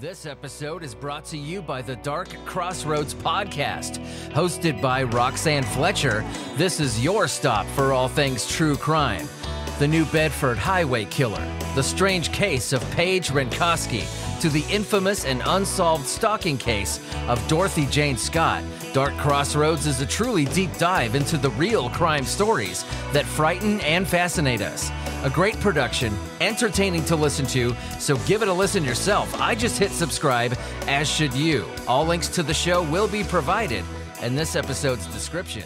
This episode is brought to you by the Dark Crossroads podcast. Hosted by Roxanne Fletcher, this is your stop for all things true crime. The New Bedford highway killer, the strange case of Paige Renkoski, to the infamous and unsolved stalking case of Dorothy Jane Scott. Dark Crossroads is a truly deep dive into the real crime stories that frighten and fascinate us. A great production, entertaining to listen to, so give it a listen yourself. I just hit subscribe, as should you. All links to the show will be provided in this episode's description.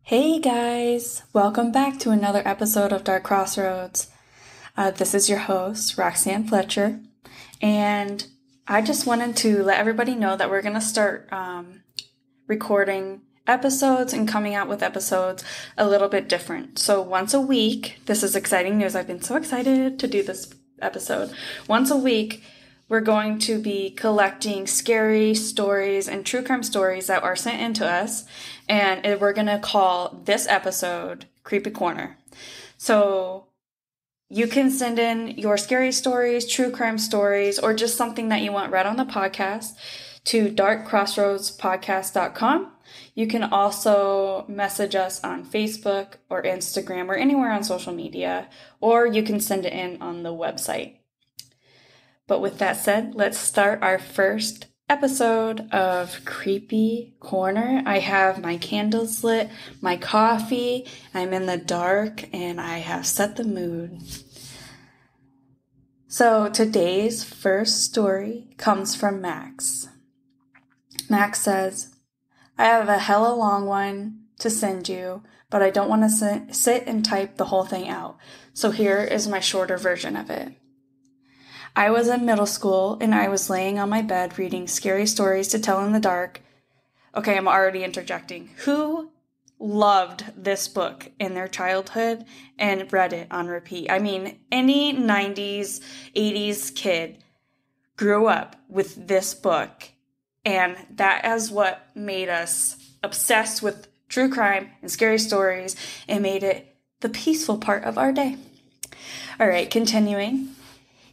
Hey guys, welcome back to another episode of Dark Crossroads. This is your host, Roxanne Fletcher, and I just wanted to let everybody know that we're going to start recording episodes and coming out with episodes a little bit different. So once a week, this is exciting news. I've been so excited to do this episode. Once a week, we're going to be collecting scary stories and true crime stories that are sent in to us, and we're going to call this episode Creepy Corner. So you can send in your scary stories, true crime stories, or just something that you want read on the podcast to darkcrossroadspodcast.com. You can also message us on Facebook or Instagram or anywhere on social media, or you can send it in on the website. But with that said, let's start our first episode of Creepy Corner. I have my candles lit, my coffee, I'm in the dark, and I have set the mood. So today's first story comes from Max. Max says, I have a hella long one to send you, but I don't want to sit and type the whole thing out. So here is my shorter version of it. I was in middle school, and I was laying on my bed reading scary stories to tell in the dark. Okay, I'm already interjecting. Who loved this book in their childhood and read it on repeat? I mean, any 90s, 80s kid grew up with this book, and that is what made us obsessed with true crime and scary stories and made it the peaceful part of our day. All right, continuing.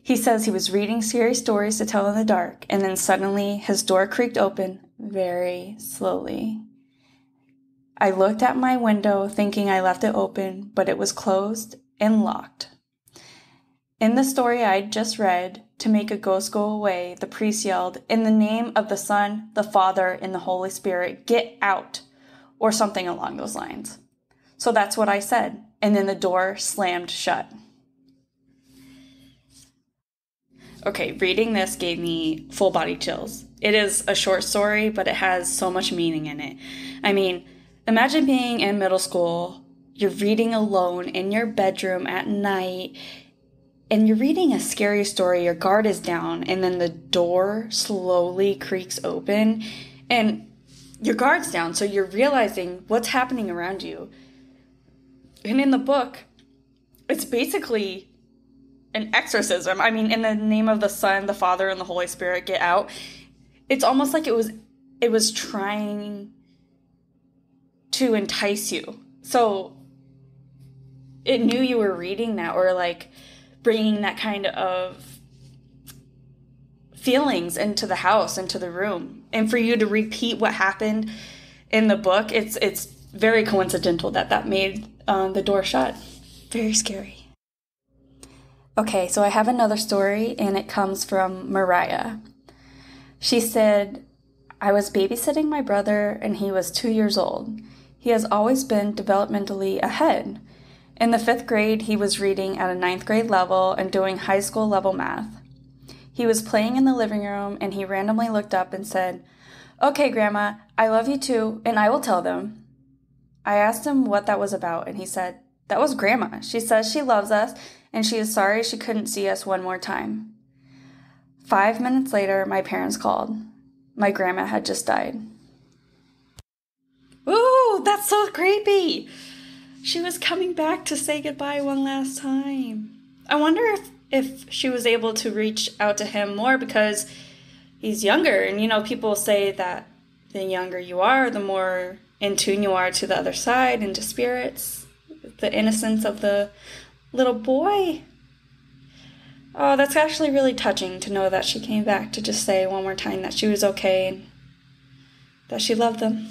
He says he was reading scary stories to tell in the dark, and then suddenly his door creaked open very slowly. I looked at my window thinking I left it open, but it was closed and locked. In the story I just read, to make a ghost go away, the priest yelled, "In the name of the Son, the Father, and the Holy Spirit, get out," or something along those lines. So that's what I said, and then the door slammed shut. Okay, reading this gave me full body chills. It is a short story, but it has so much meaning in it. I mean, imagine being in middle school, you're reading alone in your bedroom at night, and you're reading a scary story, your guard is down, and then the door slowly creaks open, and your guard's down, so you're realizing what's happening around you. And in the book, it's basically an exorcism. I mean, in the name of the Son, the Father, and the Holy Spirit, get out. It's almost like it was trying to entice you. So it knew you were reading that, or like bringing that kind of feelings into the house, into the room. And for you to repeat what happened in the book, it's very coincidental that made the door shut. Very scary. Okay, so I have another story, and it comes from Mariah. She said, I was babysitting my brother, and he was 2 years old. He has always been developmentally ahead. In the 5th grade, he was reading at a 9th grade level and doing high school level math. He was playing in the living room, and he randomly looked up and said, "Okay, Grandma, I love you too, and I will tell them." I asked him what that was about, and he said, "That was Grandma. She says she loves us, and she is sorry she couldn't see us one more time. 5 minutes later, my parents called. My grandma had just died. Ooh, that's so creepy. She was coming back to say goodbye one last time. I wonder if she was able to reach out to him more because he's younger. And, people say that the younger you are, the more in tune you are to the other side and to spirits. The innocence of the little boy. Oh, that's actually really touching to know that she came back to just say one more time that she was okay and that she loved them.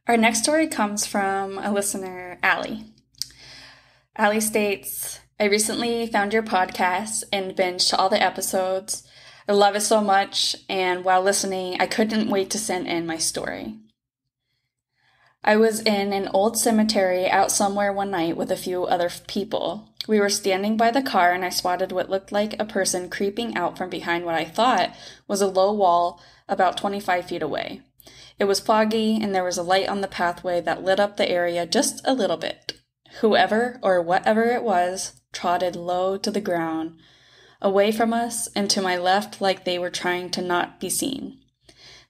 Our next story comes from a listener, Allie. Allie states, I recently found your podcast and binged all the episodes. I love it so much, and while listening, I couldn't wait to send in my story. I was in an old cemetery out somewhere one night with a few other people. We were standing by the car and I spotted what looked like a person creeping out from behind what I thought was a low wall about 25 feet away. It was foggy and there was a light on the pathway that lit up the area just a little bit. Whoever or whatever it was trotted low to the ground, away from us and to my left like they were trying to not be seen.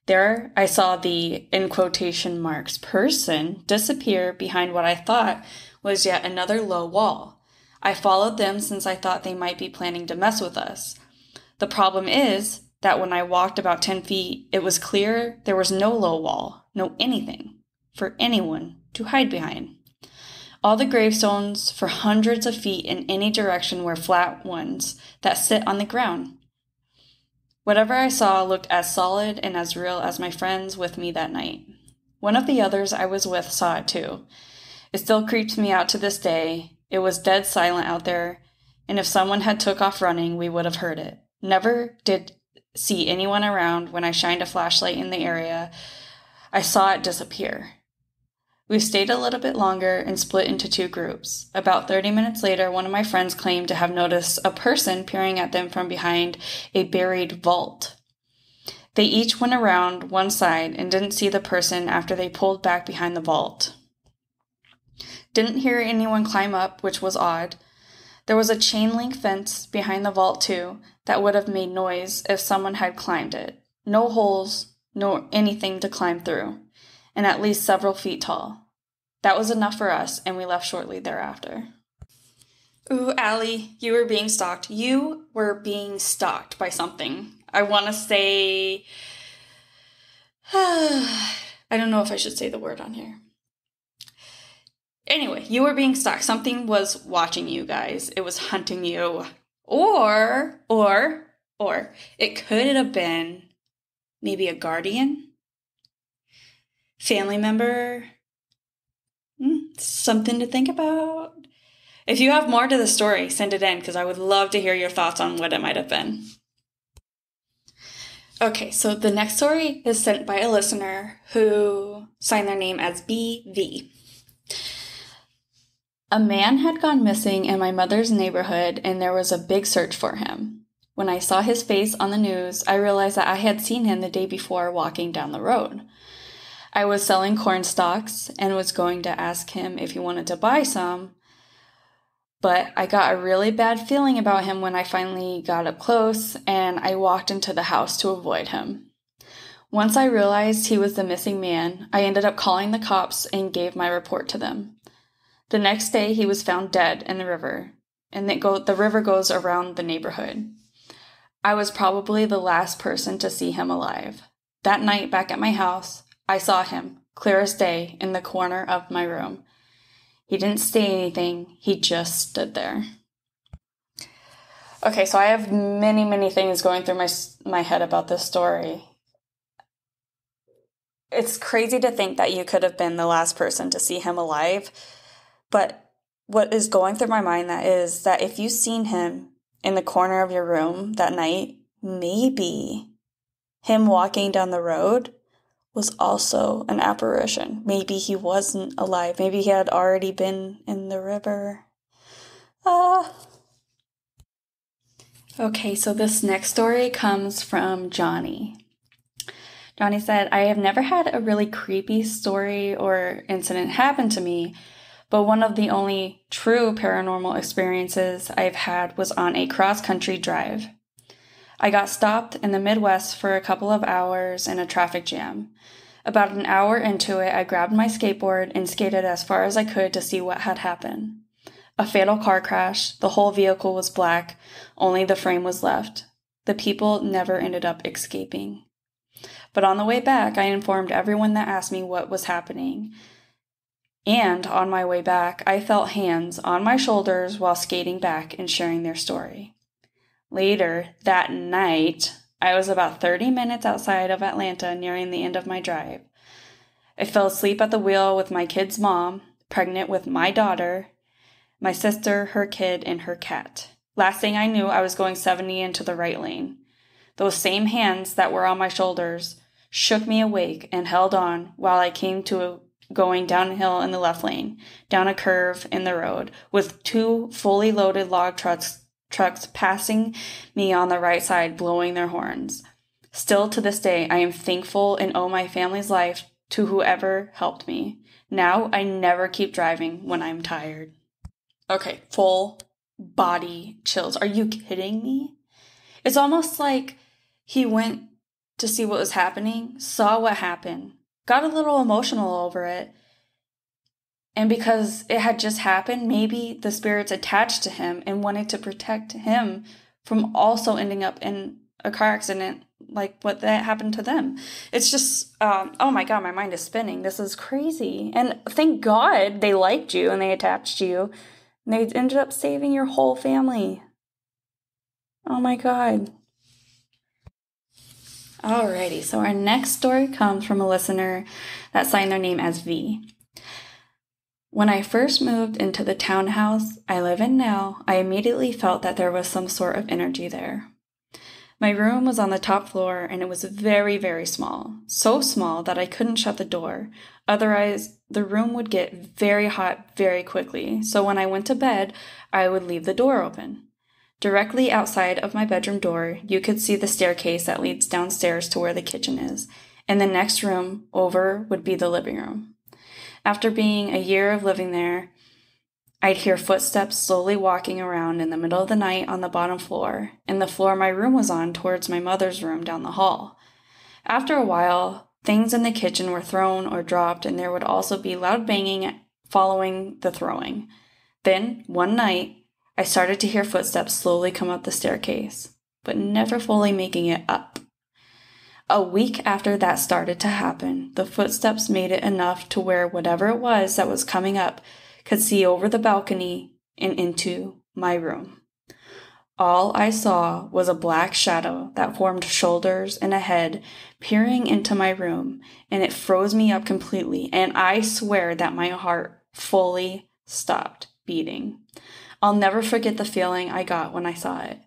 There, I saw the, in quotation marks, person disappear behind what I thought was yet another low wall. I followed them since I thought they might be planning to mess with us. The problem is that when I walked about 10 feet, it was clear there was no low wall, no anything, for anyone to hide behind. All the gravestones for hundreds of feet in any direction were flat ones that sit on the ground. Whatever I saw looked as solid and as real as my friends with me that night. One of the others I was with saw it too. It still creeps me out to this day. It was dead silent out there, and if someone had took off running, we would have heard it. Never did see anyone around when I shined a flashlight in the area. I saw it disappear. We stayed a little bit longer and split into two groups. About 30 minutes later, one of my friends claimed to have noticed a person peering at them from behind a buried vault. They each went around one side and didn't see the person after they pulled back behind the vault. Didn't hear anyone climb up, which was odd. There was a chain link fence behind the vault too that would have made noise if someone had climbed it. No holes, nor anything to climb through, and at least several feet tall. That was enough for us, and we left shortly thereafter. Ooh, Allie, you were being stalked. You were being stalked by something. I want to say... I don't know if I should say the word on here. Anyway, you were being stalked. Something was watching you guys. It was hunting you. Or it could have been maybe a guardian, family member, something to think about. If you have more to the story, send it in because I would love to hear your thoughts on what it might have been. Okay, so the next story is sent by a listener who signed their name as BV. A man had gone missing in my mother's neighborhood and there was a big search for him. When I saw his face on the news, I realized that I had seen him the day before walking down the road. I was selling corn stalks and was going to ask him if he wanted to buy some, but I got a really bad feeling about him when I finally got up close and I walked into the house to avoid him. Once I realized he was the missing man, I ended up calling the cops and gave my report to them. The next day, he was found dead in the river, and the river goes around the neighborhood. I was probably the last person to see him alive. That night, back at my house, I saw him, clear as day, in the corner of my room. He didn't say anything, he just stood there. Okay, so I have many things going through my head about this story. It's crazy to think that you could have been the last person to see him alive, but what is going through my mind is that if you've seen him in the corner of your room that night, maybe him walking down the road was also an apparition. Maybe he wasn't alive. Maybe he had already been in the river. Okay, so this next story comes from Johnny. Johnny said, I have never had a really creepy story or incident happen to me, but one of the only true paranormal experiences I've had was on a cross-country drive. I got stopped in the Midwest for a couple of hours in a traffic jam. About an hour into it, I grabbed my skateboard and skated as far as I could to see what had happened. A fatal car crash, the whole vehicle was black, only the frame was left. The people never ended up escaping. But on the way back, I informed everyone that asked me what was happening. And on my way back, I felt hands on my shoulders while skating back and sharing their story. Later that night, I was about 30 minutes outside of Atlanta nearing the end of my drive. I fell asleep at the wheel with my kid's mom, pregnant with my daughter, my sister, her kid, and her cat. Last thing I knew, I was going 70 into the right lane. Those same hands that were on my shoulders shook me awake and held on while I came to going downhill in the left lane, down a curve in the road, with 2 fully loaded log trucks passing me on the right side, blowing their horns. Still to this day, I am thankful and owe my family's life to whoever helped me. Now I never keep driving when I'm tired. Okay, full body chills. Are you kidding me? It's almost like he went to see what was happening, saw what happened, got a little emotional over it, and because it had just happened, maybe the spirits attached to him and wanted to protect him from also ending up in a car accident like what that happened to them. It's just, oh my God, my mind is spinning. This is crazy. And thank God they liked you and they attached to you. And they ended up saving your whole family. Oh my God. Alrighty, so our next story comes from a listener that signed their name as V. When I first moved into the townhouse I live in now, I immediately felt that there was some sort of energy there. My room was on the top floor and it was very, very small. So small that I couldn't shut the door. Otherwise, the room would get very hot very quickly. So when I went to bed, I would leave the door open. Directly outside of my bedroom door, you could see the staircase that leads downstairs to where the kitchen is. And the next room over would be the living room. After being a year of living there, I'd hear footsteps slowly walking around in the middle of the night on the bottom floor, and the floor my room was on towards my mother's room down the hall. After a while, things in the kitchen were thrown or dropped, and there would also be loud banging following the throwing. Then, one night, I started to hear footsteps slowly come up the staircase, but never fully making it up. A week after that started to happen, the footsteps made it enough to where whatever it was that was coming up could see over the balcony and into my room. All I saw was a black shadow that formed shoulders and a head peering into my room, and it froze me up completely, and I swear that my heart fully stopped beating. I'll never forget the feeling I got when I saw it.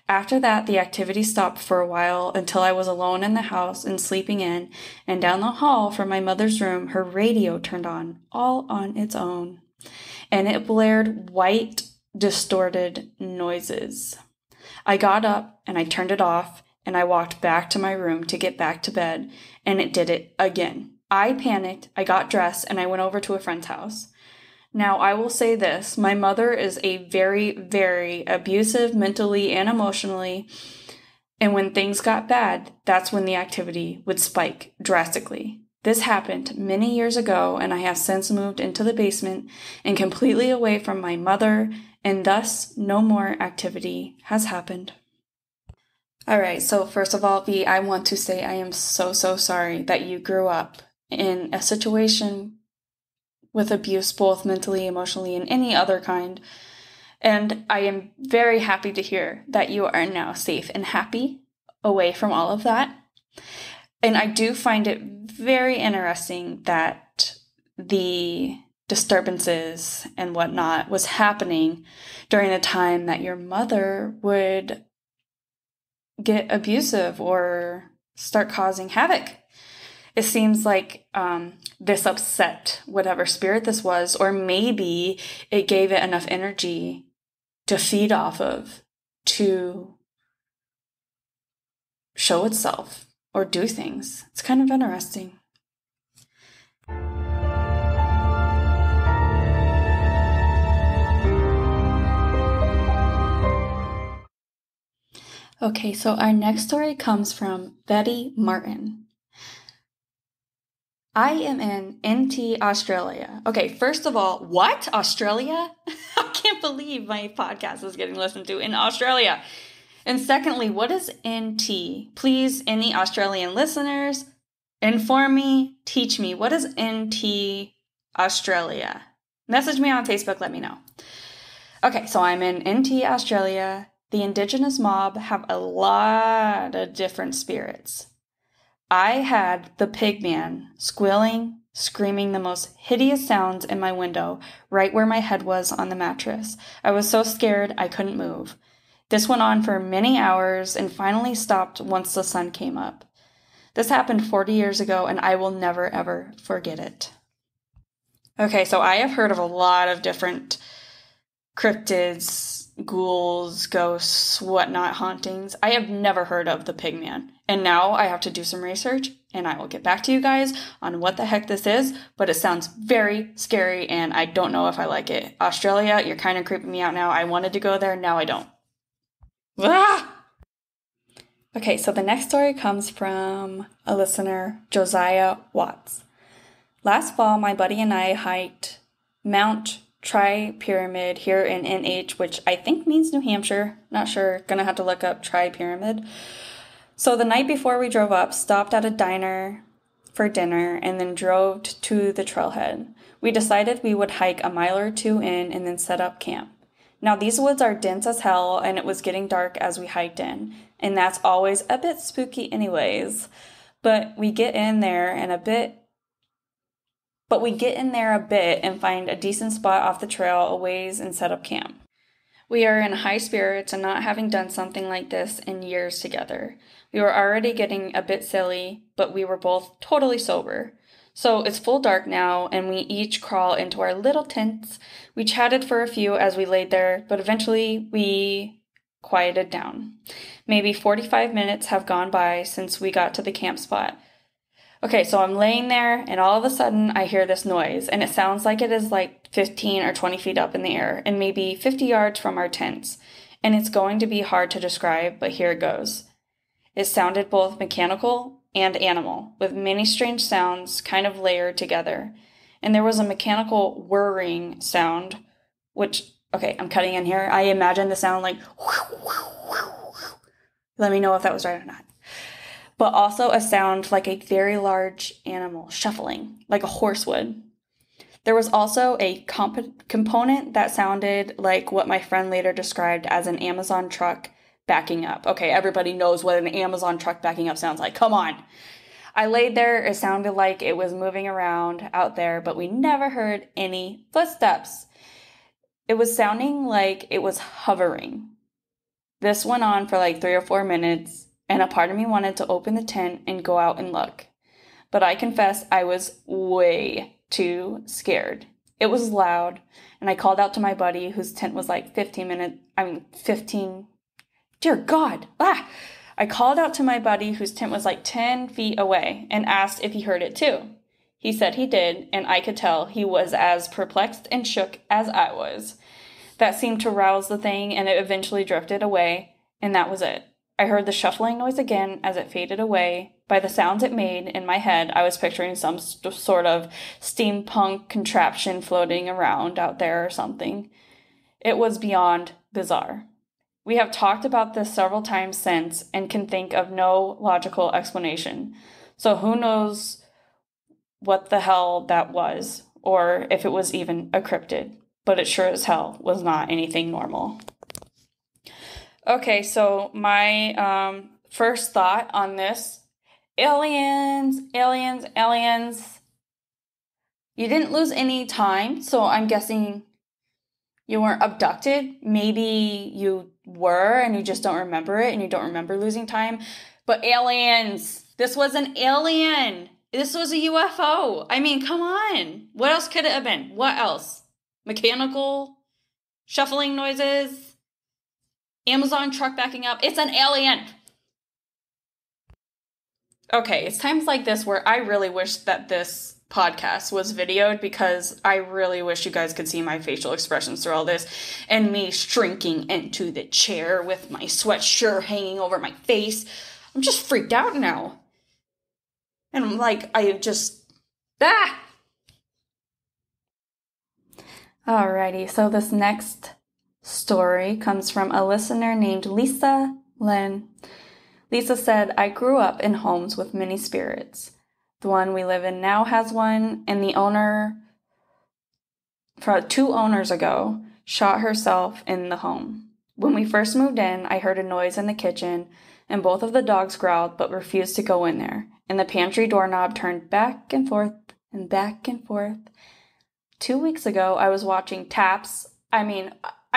After that, the activity stopped for a while until I was alone in the house and sleeping in, and down the hall from my mother's room, her radio turned on, all on its own. And it blared white, distorted noises. I got up and I turned it off and I walked back to my room to get back to bed, and it did it again. I panicked, I got dressed, and I went over to a friend's house. Now, I will say this, my mother is a very, very abusive mentally and emotionally, and when things got bad, that's when the activity would spike drastically. This happened many years ago, and I have since moved into the basement and completely away from my mother, and thus no more activity has happened. Alright, so first of all, V, I want to say I am so sorry that you grew up in a situation with abuse, both mentally, emotionally, and any other kind. And I am very happy to hear that you are now safe and happy away from all of that. And I do find it very interesting that the disturbances and whatnot was happening during the time that your mother would get abusive or start causing havoc. It seems like this upset whatever spirit this was, or maybe it gave it enough energy to feed off of, to show itself or do things. It's kind of interesting. Okay, so our next story comes from Betty Martin. I am in NT, Australia. Okay, first of all, what? Australia? I can't believe my podcast is getting listened to in Australia. And secondly, what is NT? Please, any Australian listeners, inform me, teach me. What is NT Australia? Message me on Facebook, let me know. Okay, so I'm in NT Australia. The indigenous mob have a lot of different spirits. I had the pig man squealing, screaming the most hideous sounds in my window, right where my head was on the mattress. I was so scared I couldn't move. This went on for many hours and finally stopped once the sun came up. This happened 40 years ago, and I will never, ever forget it. Okay, so I have heard of a lot of different cryptids, ghouls, ghosts, whatnot, hauntings. I have never heard of the pigman. And now I have to do some research, and I will get back to you guys on what the heck this is, but it sounds very scary, and I don't know if I like it. Australia, you're kind of creeping me out now. I wanted to go there, now I don't. Ah! Okay, so the next story comes from a listener, Josiah Watts. Last fall, my buddy and I hiked Mount Tri-Pyramid here in NH, which I think means New Hampshire. Not sure. Gonna have to look up Tri-Pyramid. So the night before we drove up, stopped at a diner for dinner, and then drove to the trailhead. We decided we would hike a mile or two in and then set up camp. Now, these woods are dense as hell, and it was getting dark as we hiked in, and that's always a bit spooky anyways. But we get in there a bit and find a decent spot off the trail a ways and set up camp. We are in high spirits and not having done something like this in years together. We were already getting a bit silly, but we were both totally sober. So it's full dark now, and we each crawl into our little tents. We chatted for a few as we laid there, but eventually we quieted down. Maybe 45 minutes have gone by since we got to the camp spot. Okay, so I'm laying there, and all of a sudden I hear this noise, and it sounds like it is like 15 or 20 feet up in the air, and maybe 50 yards from our tents. And it's going to be hard to describe, but here it goes. It sounded both mechanical and animal, with many strange sounds kind of layered together. And there was a mechanical whirring sound, which, okay, I'm cutting in here. I imagine the sound like, let me know if that was right or not. But also a sound like a very large animal shuffling, like a horse would. There was also a component that sounded like what my friend later described as an Amazon truck backing up. Okay, everybody knows what an Amazon truck backing up sounds like. Come on. I laid there. It sounded like it was moving around out there, but we never heard any footsteps. It was sounding like it was hovering. This went on for like 3 or 4 minutes, and a part of me wanted to open the tent and go out and look. But I confess I was way too scared. It was loud, and I called out to my buddy whose tent was like 15. Dear God. I called out to my buddy whose tent was like 10 feet away and asked if he heard it too. He said he did, and I could tell he was as perplexed and shook as I was. That seemed to rouse the thing, and it eventually drifted away, and that was it. I heard the shuffling noise again as it faded away. By the sounds it made in my head, I was picturing some sort of steampunk contraption floating around out there or something. It was beyond bizarre. We have talked about this several times since and can think of no logical explanation. So who knows what the hell that was, or if it was even a cryptid. But it sure as hell was not anything normal. Okay, so my first thought on this, aliens. You didn't lose any time, so I'm guessing you weren't abducted. Maybe you were and you just don't remember it and you don't remember losing time. But aliens, this was an alien. This was a UFO. I mean, come on. What else could it have been? What else? Mechanical? Shuffling noises? Amazon truck backing up? It's an alien. Okay, it's times like this where I really wish that this podcast was videoed because I really wish you guys could see my facial expressions through all this and me shrinking into the chair with my sweatshirt hanging over my face. I'm just freaked out now. And I'm like, Alrighty, so this next story comes from a listener named Lisa Lynn. Lisa said, I grew up in homes with many spirits. The one we live in now has one, and the owner, 2 owners ago, shot herself in the home. When we first moved in, I heard a noise in the kitchen, and both of the dogs growled but refused to go in there, and the pantry doorknob turned back and forth and back and forth. 2 weeks ago, I was watching Taps. I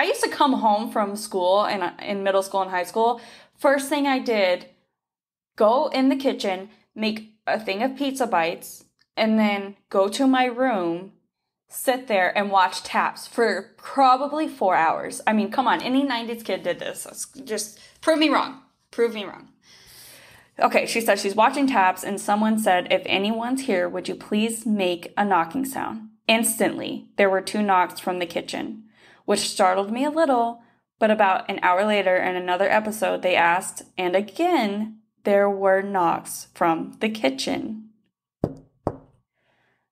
used to come home from school in middle school and high school. First thing I did, go in the kitchen, make a thing of pizza bites, and then go to my room, sit there, and watch Taps for probably 4 hours. I mean, come on, any 90s kid did this. Just prove me wrong. Prove me wrong. Okay, she said she's watching Taps, and someone said, if anyone's here, would you please make a knocking sound? Instantly, there were 2 knocks from the kitchen, which startled me a little, but about an hour later in another episode, they asked, and again, there were knocks from the kitchen.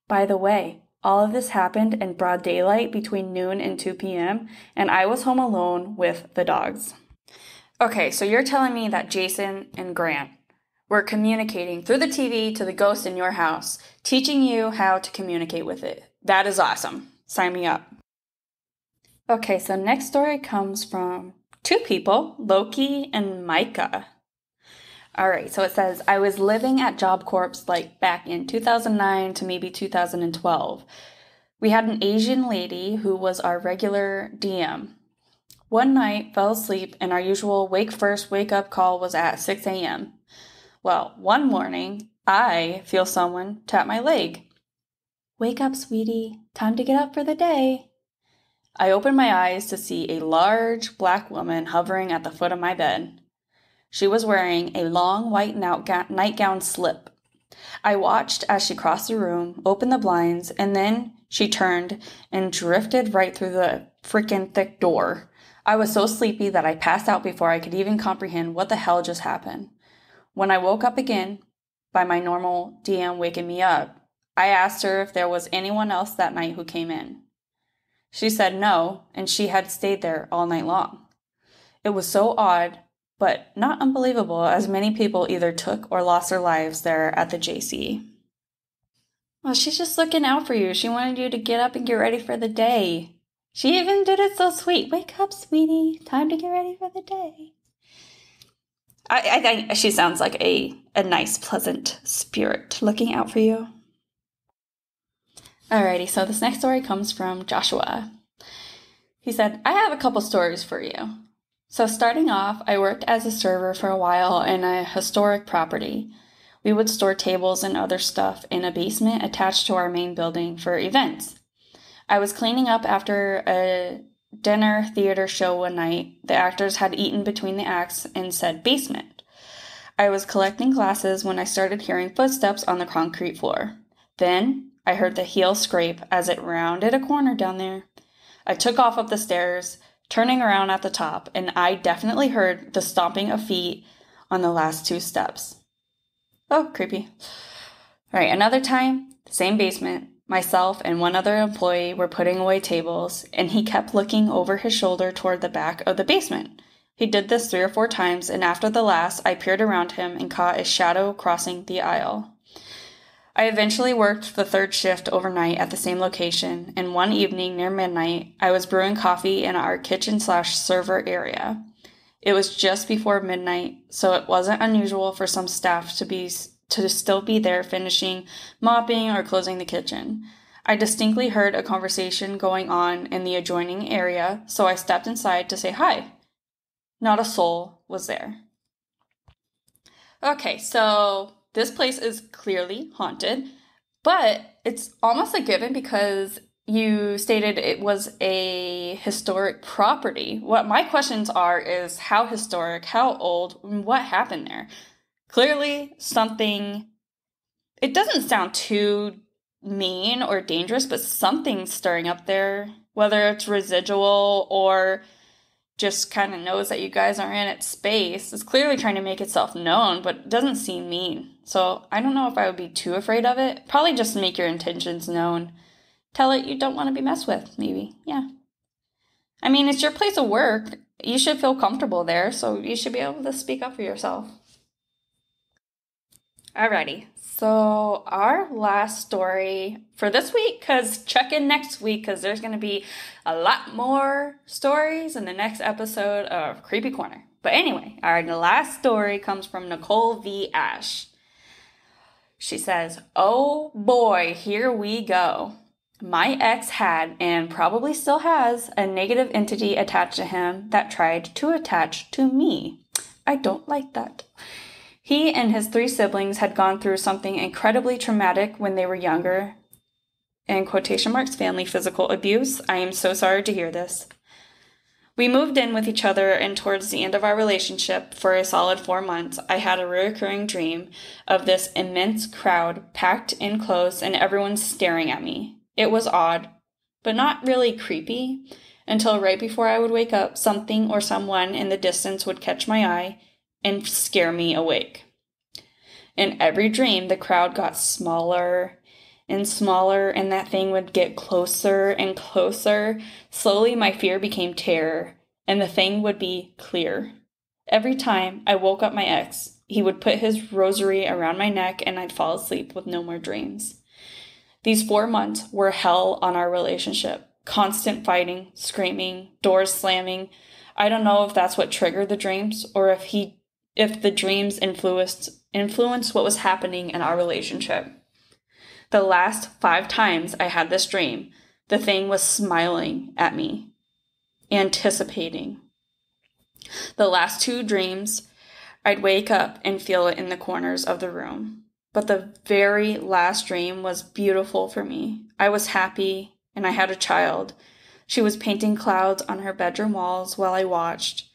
By the way, all of this happened in broad daylight between noon and 2 p.m., and I was home alone with the dogs. Okay, so you're telling me that Jason and Grant were communicating through the TV to the ghost in your house, teaching you how to communicate with it. That is awesome. Sign me up. Okay, so next story comes from 2 people, Loki and Micah. All right, so it says, I was living at Job Corps back in 2009 to maybe 2012. We had an Asian lady who was our regular DM. One night, fell asleep, and our usual wake first, wake up call was at 6 a.m. Well, one morning, I feel someone tap my leg. Wake up, sweetie. Time to get up for the day. I opened my eyes to see a large black woman hovering at the foot of my bed. She was wearing a long white nightgown slip. I watched as she crossed the room, opened the blinds, and then she turned and drifted right through the freaking thick door. I was so sleepy that I passed out before I could even comprehend what the hell just happened. When I woke up again, by my normal DM waking me up, I asked her if there was anyone else that night who came in. She said no, and she had stayed there all night long. It was so odd, but not unbelievable, as many people either took or lost their lives there at the JC. Well, she's just looking out for you. She wanted you to get up and get ready for the day. She even did it so sweet. Wake up, sweetie. Time to get ready for the day. I think she sounds like a nice, pleasant spirit looking out for you. Alrighty, so this next story comes from Joshua. He said, I have a couple stories for you. So starting off, I worked as a server for a while in a historic property. We would store tables and other stuff in a basement attached to our main building for events. I was cleaning up after a dinner theater show one night. The actors had eaten between the acts and said basement. I was collecting glasses when I started hearing footsteps on the concrete floor. Then I heard the heel scrape as it rounded a corner down there. I took off up the stairs, turning around at the top, and I definitely heard the stomping of feet on the last 2 steps. Oh, creepy. All right, another time, same basement. Myself and one other employee were putting away tables, and he kept looking over his shoulder toward the back of the basement. He did this 3 or 4 times, and after the last, I peered around him and caught a shadow crossing the aisle. I eventually worked the 3rd shift overnight at the same location, and one evening near midnight, I was brewing coffee in our kitchen/server area. It was just before midnight, so it wasn't unusual for some staff to still be there finishing mopping or closing the kitchen. I distinctly heard a conversation going on in the adjoining area, so I stepped inside to say hi. Not a soul was there. Okay, so this place is clearly haunted, but it's almost a given because you stated it was a historic property. What my questions are is how historic, how old, and what happened there? Clearly something, it doesn't sound too mean or dangerous, but something's stirring up there, whether it's residual or just kind of knows that you guys are in its space. It's clearly trying to make itself known, but it doesn't seem mean. So I don't know if I would be too afraid of it. Probably just make your intentions known. Tell it you don't want to be messed with, maybe. Yeah. I mean, it's your place of work. You should feel comfortable there, so you should be able to speak up for yourself. Alrighty, so our last story for this week, because check in next week, because there's going to be a lot more stories in the next episode of Creepy Corner. But anyway, our last story comes from Nicole V. Ash. She says, "Oh boy, here we go. My ex had, and probably still has, a negative entity attached to him that tried to attach to me. I don't like that. He and his 3 siblings had gone through something incredibly traumatic when they were younger. In quotation marks, family physical abuse. I am so sorry to hear this. We moved in with each other, and towards the end of our relationship, for a solid 4 months, I had a recurring dream of this immense crowd packed in close and everyone staring at me. It was odd, but not really creepy, until right before I would wake up, something or someone in the distance would catch my eye and scare me awake. In every dream, the crowd got smaller and smaller, and that thing would get closer and closer. Slowly, my fear became terror, and the thing would be clear. Every time I woke up my ex, he would put his rosary around my neck, and I'd fall asleep with no more dreams. These 4 months were hell on our relationship. Constant fighting, screaming, doors slamming. I don't know if that's what triggered the dreams, or if the dreams influenced what was happening in our relationship. The last 5 times I had this dream, the thing was smiling at me, anticipating. The last 2 dreams, I'd wake up and feel it in the corners of the room. But the very last dream was beautiful for me. I was happy, and I had a child. She was painting clouds on her bedroom walls while I watched.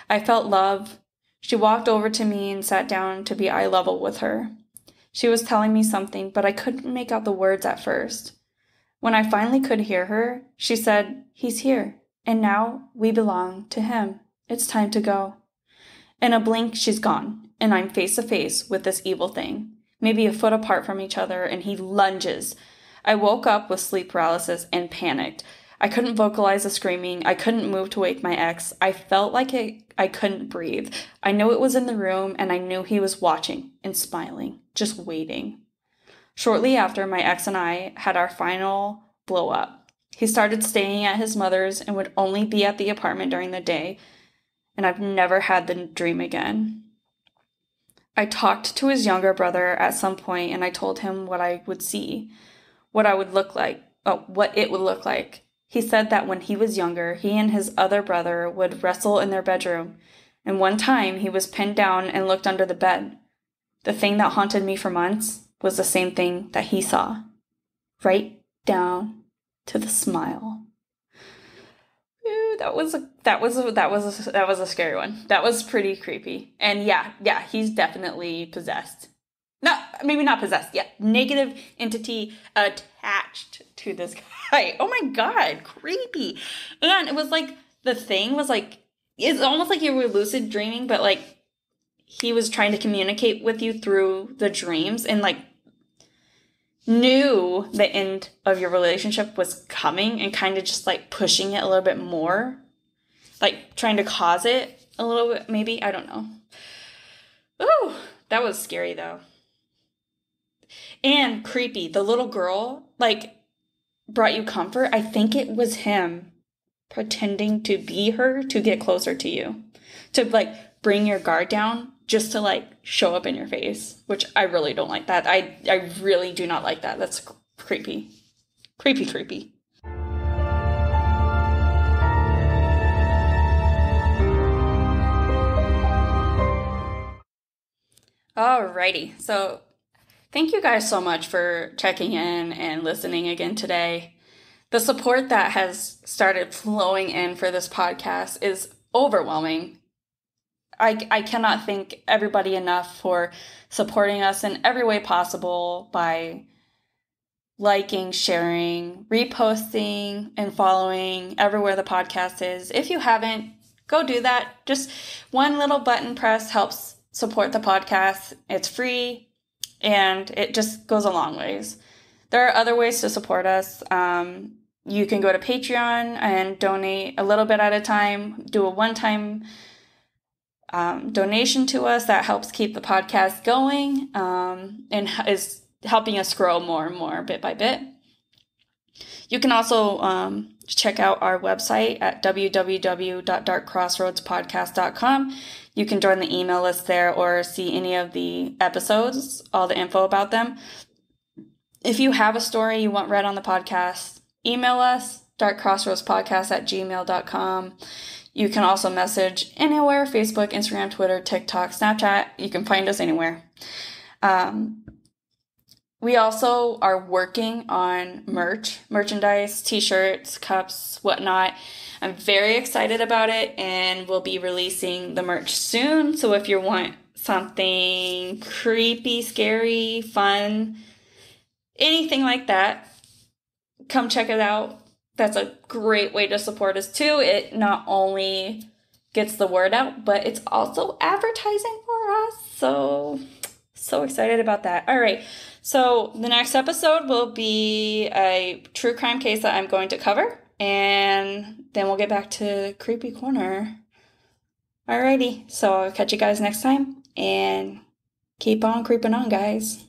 I felt love. She walked over to me and sat down to be eye level with her. She was telling me something, but I couldn't make out the words at first. When I finally could hear her, she said, "He's here, and now we belong to him. It's time to go." In a blink, she's gone, and I'm face to face with this evil thing, maybe a foot apart from each other, and he lunges. I woke up with sleep paralysis and panicked. I couldn't vocalize the screaming. I couldn't move to wake my ex. I felt like I couldn't breathe. I knew it was in the room, and I knew he was watching and smiling, just waiting. Shortly after, my ex and I had our final blow up. He started staying at his mother's and would only be at the apartment during the day, and I've never had the dream again. I talked to his younger brother at some point, and I told him what I would see, what it would look like. He said that when he was younger, he and his other brother would wrestle in their bedroom, and one time he was pinned down and looked under the bed. The thing that haunted me for months was the same thing that he saw, right down to the smile. Ooh, that was a scary one. That was pretty creepy. And yeah, he's definitely possessed. No, maybe not possessed. Yeah, negative entity attached to this guy. Oh my God, creepy. And it was like, the thing was like, it's almost like you were lucid dreaming, but like he was trying to communicate with you through the dreams and like knew the end of your relationship was coming and kind of just like pushing it a little bit more, like trying to cause it a little bit, maybe. I don't know. Ooh, that was scary though. And creepy. The little girl, like, brought you comfort. I think it was him pretending to be her to get closer to you. To, like, bring your guard down just to, like, show up in your face. Which I really don't like that. I really do not like that. That's creepy. Creepy. Alrighty. So thank you guys so much for checking in and listening again today. The support that has started flowing in for this podcast is overwhelming. I cannot thank everybody enough for supporting us in every way possible by liking, sharing, reposting, and following everywhere the podcast is. If you haven't, go do that. Just one little button press helps support the podcast. It's free, and it just goes a long ways. There are other ways to support us. You can go to Patreon and donate a little bit at a time, do a one-time donation to us. That helps keep the podcast going and is helping us grow more and more bit by bit. You can also check out our website at www.darkcrossroadspodcast.com. You can join the email list there or see any of the episodes, all the info about them. If you have a story you want read on the podcast, email us, darkcrossroadspodcast@gmail.com. You can also message anywhere, Facebook, Instagram, Twitter, TikTok, Snapchat. You can find us anywhere. We also are working on merchandise, t-shirts, cups, whatnot. I'm very excited about it, and we'll be releasing the merch soon. So if you want something creepy, scary, fun, anything like that, come check it out. That's a great way to support us too. It not only gets the word out, but it's also advertising for us. So excited about that. All right. So the next episode will be a true crime case that I'm going to cover, and then we'll get back to Creepy Corner. Alrighty. So I'll catch you guys next time, and keep on creeping on, guys.